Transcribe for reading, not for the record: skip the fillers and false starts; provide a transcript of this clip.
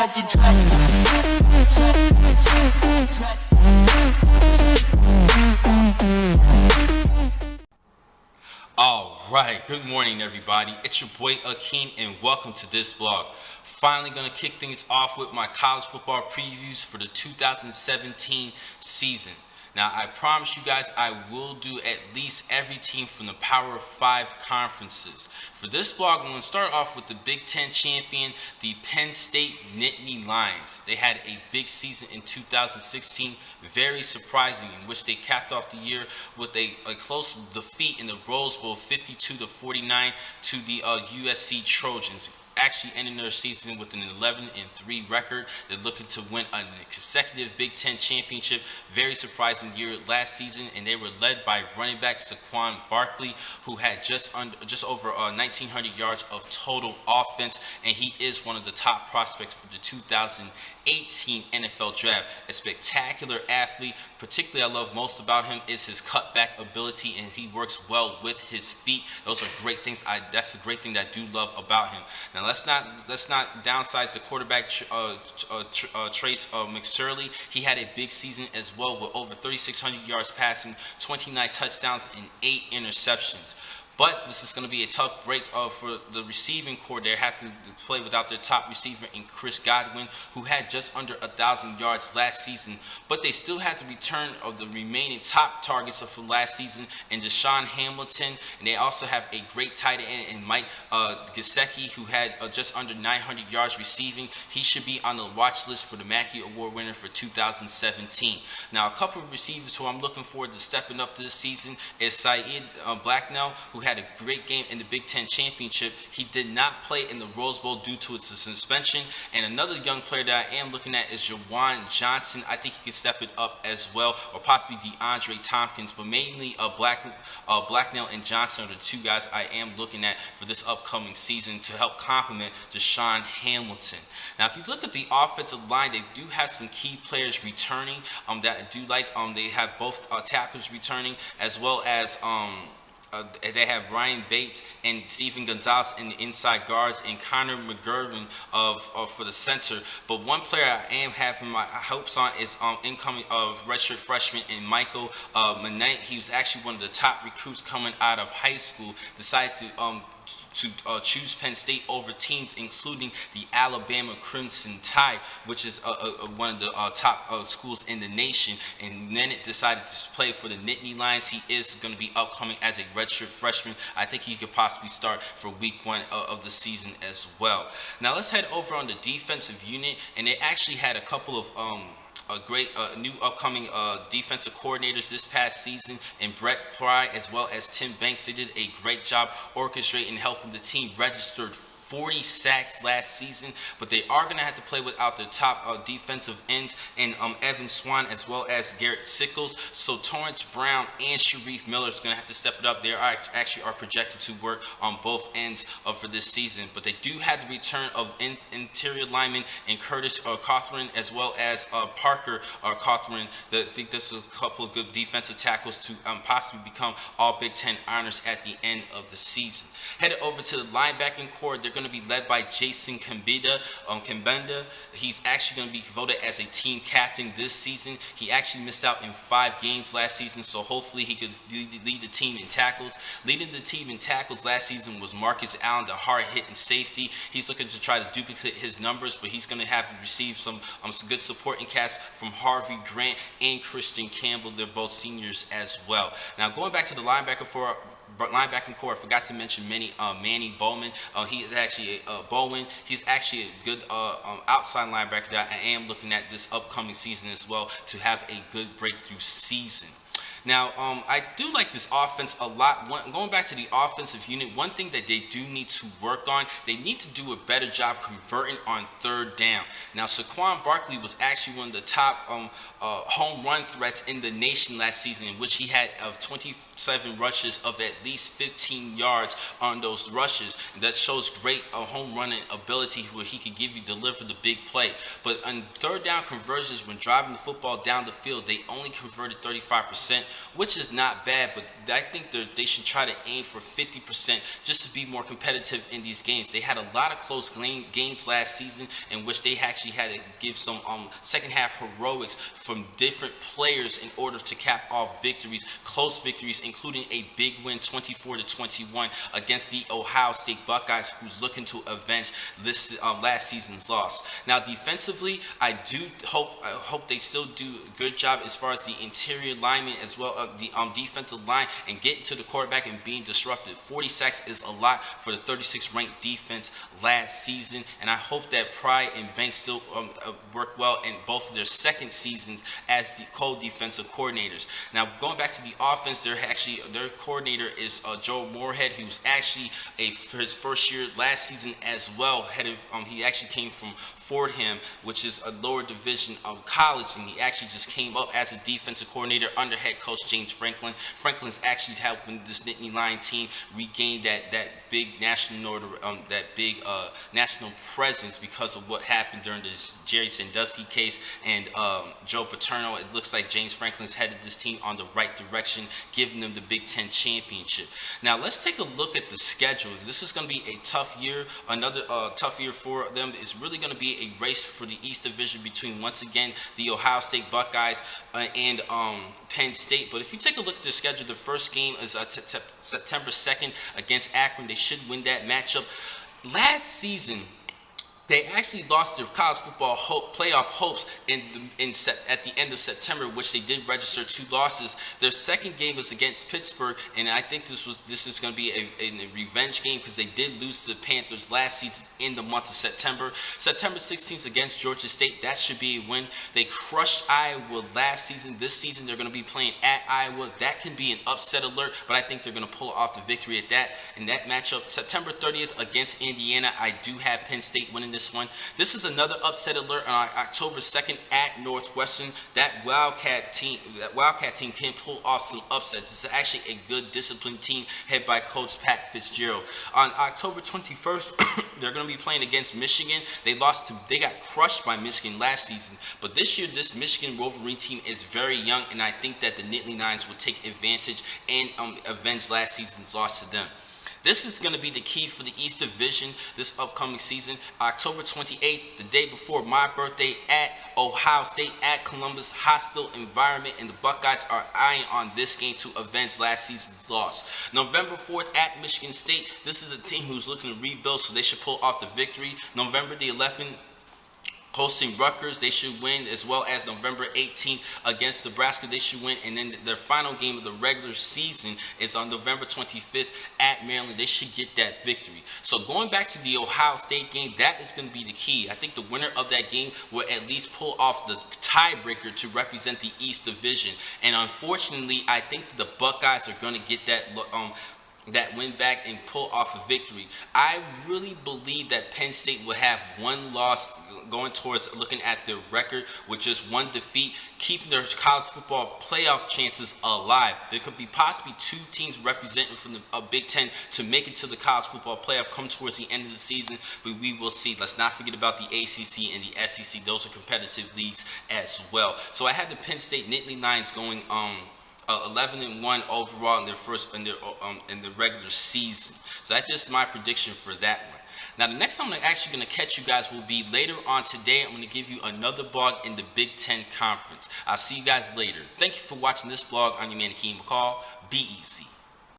off the track. Alright, good morning everybody. It's your boy Akin and welcome to this vlog. Finally gonna kick things off with my college football previews for the 2017 season. Now, I promise you guys I will do at least every team from the Power 5 conferences. For this vlog, I'm going to start off with the Big Ten champion, the Penn State Nittany Lions. They had a big season in 2016, very surprising, in which they capped off the year with a close defeat in the Rose Bowl, 52-49 to the USC Trojans. Actually ending their season with an 11-3 record. They're looking to win a consecutive Big Ten championship. Very surprising year last season, and they were led by running back Saquon Barkley, who had just over 1,900 yards of total offense, and he is one of the top prospects for the 2018 NFL Draft. A spectacular athlete. Particularly, I love most about him is his cutback ability, and he works well with his feet. Those are great things. That's a great thing that I do love about him. Now, let's not downsize the quarterback Trace McSorley. He had a big season as well with over 3,600 yards passing, 29 touchdowns, and 8 interceptions. But this is going to be a tough break for the receiving core. They have to play without their top receiver in Chris Godwin, who had just under 1,000 yards last season. But they still have the return of the remaining top targets of last season in Deshaun Hamilton. And they also have a great tight end in Mike Gesicki, who had just under 900 yards receiving. He should be on the watch list for the Mackey Award winner for 2017. Now, a couple of receivers who I'm looking forward to stepping up this season is Saeed Blacknell, who had a great game in the Big Ten Championship. He did not play in the Rose Bowl due to its suspension. And another young player that I am looking at is Jawan Johnson. I think he could step it up as well, or possibly DeAndre Tompkins, but mainly Blacknell and Johnson are the two guys I am looking at for this upcoming season to help complement Deshaun Hamilton. Now, if you look at the offensive line, they do have some key players returning that I do like. They have both tackles returning, as well as they have Ryan Bates and Stephen Gonzalez in the inside guards, and Connor McGurven for the center. But one player I am having my hopes on is incoming redshirt freshman in Michael Manette. He was actually one of the top recruits coming out of high school. Decided to choose Penn State over teams including the Alabama Crimson Tide, which is one of the top schools in the nation. And then it decided to play for the Nittany Lions. He is going to be upcoming as a redshirt freshman. I think he could possibly start for week 1 of the season as well. Now let's head over on the defensive unit, and they actually had a couple of great new upcoming defensive coordinators this past season, and Brett Pry as well as Tim Banks. They did a great job orchestrating and helping the team registered 40 sacks last season, but they are going to have to play without their top defensive ends in Evan Swan as well as Garrett Sickles. So Torrance Brown and Sharif Miller is going to have to step it up. They actually are projected to work on both ends for this season, but they do have the return of interior linemen and Curtis Cawthorn as well as Parker Cawthorn. I think there's a couple of good defensive tackles to possibly become all Big Ten honors at the end of the season. Headed over to the linebacking core, they're going to be led by Jason Kambenda. He's actually going to be voted as a team captain this season. He actually missed out in 5 games last season, so hopefully he could lead the team in tackles. Leading the team in tackles last season was Marcus Allen, the hard-hitting safety. He's looking to try to duplicate his numbers, but he's going to have to receive some good supporting cast from Harvey Grant and Christian Campbell. They're both seniors as well. Now, going back to the linebacking core, I forgot to mention Manny Bowman. He is actually Bowen. He's actually a good outside linebacker that I am looking at this upcoming season as well to have a good breakthrough season. Now, I do like this offense a lot. Going back to the offensive unit, one thing that they do need to work on, they need to do a better job converting on 3rd down. Now, Saquon Barkley was actually one of the top home run threats in the nation last season, in which he had 27 rushes of at least 15 yards on those rushes. That shows great home running ability where he could deliver the big play. But on 3rd down conversions, when driving the football down the field, they only converted 35%. which is not bad, but I think they should try to aim for 50% just to be more competitive in these games. They had a lot of close games last season in which they actually had to give some second half heroics from different players in order to cap off victories, close victories, including a big win 24-21 against the Ohio State Buckeyes, who's looking to avenge this last season's loss. Now defensively, I hope they still do a good job as far as the interior linemen as well as the defensive line and getting to the quarterback and being disruptive. 40 sacks is a lot for the 36th ranked defense last season, and I hope that Pride and Banks still work well in both of their second seasons as the co-defensive coordinators. Now going back to the offense, their coordinator is Joe Moorhead, who's actually for his first year last season as well. He actually came from Fordham, which is a lower division of college, and he actually just came up as a defensive coordinator under head coach James Franklin. Franklin's actually helping this Nittany Lion team regain that big national national presence because of what happened during the Jerry Sandusky case and Joe Paterno. It looks like James Franklin's headed this team on the right direction, giving them the Big Ten championship. Now let's take a look at the schedule. This is going to be a tough year, another tough year for them. It's really going to be a race for the East Division between, once again, the Ohio State Buckeyes and Penn State. But if you take a look at the schedule, the first game is September 2nd against Akron. They should win that matchup. Last season, they actually lost their college football playoff hopes at the end of September, which they did register 2 losses. Their second game was against Pittsburgh, and I think this is going to be a revenge game because they did lose to the Panthers last season in the month of September. September 16th against Georgia State, that should be a win. They crushed Iowa last season. This season they're going to be playing at Iowa. That can be an upset alert, but I think they're going to pull off the victory in that matchup. September 30th against Indiana, I do have Penn State winning this one. This is another upset alert on October 2nd at Northwestern. That Wildcat team can pull off some upsets. It's actually a good disciplined team headed by Coach Pat Fitzgerald. On October 21st, they're going to be playing against Michigan. They got crushed by Michigan last season, but this year this Michigan Wolverine team is very young, and I think that the Nittany Lions will take advantage and avenge last season's loss to them. This is going to be the key for the East Division this upcoming season. October 28th, the day before my birthday, at Ohio State, at Columbus, hostile environment, and the Buckeyes are eyeing on this game to avenge last season's loss. November 4th at Michigan State. This is a team who's looking to rebuild, so they should pull off the victory. November the 11th, hosting Rutgers, they should win, as well as November 18th against Nebraska, they should win. And then their final game of the regular season is on November 25th at Maryland. They should get that victory. So going back to the Ohio State game, that is going to be the key. I think the winner of that game will at least pull off the tiebreaker to represent the East Division. And unfortunately, I think the Buckeyes are going to get that win back and pull off a victory. I really believe that Penn State will have one loss going towards looking at their record with just one defeat, keeping their college football playoff chances alive. There could be possibly 2 teams representing from the Big Ten to make it to the college football playoff come towards the end of the season, but we will see. Let's not forget about the ACC and the SEC. Those are competitive leagues as well. So I had the Penn State Nittany Lions going 11-1 overall in their regular season. So that's just my prediction for that one. Now, the next time I'm actually going to catch you guys will be later on today. I'm going to give you another blog in the Big Ten Conference. I'll see you guys later. Thank you for watching this blog. I'm your man, Akin McCall. Be easy.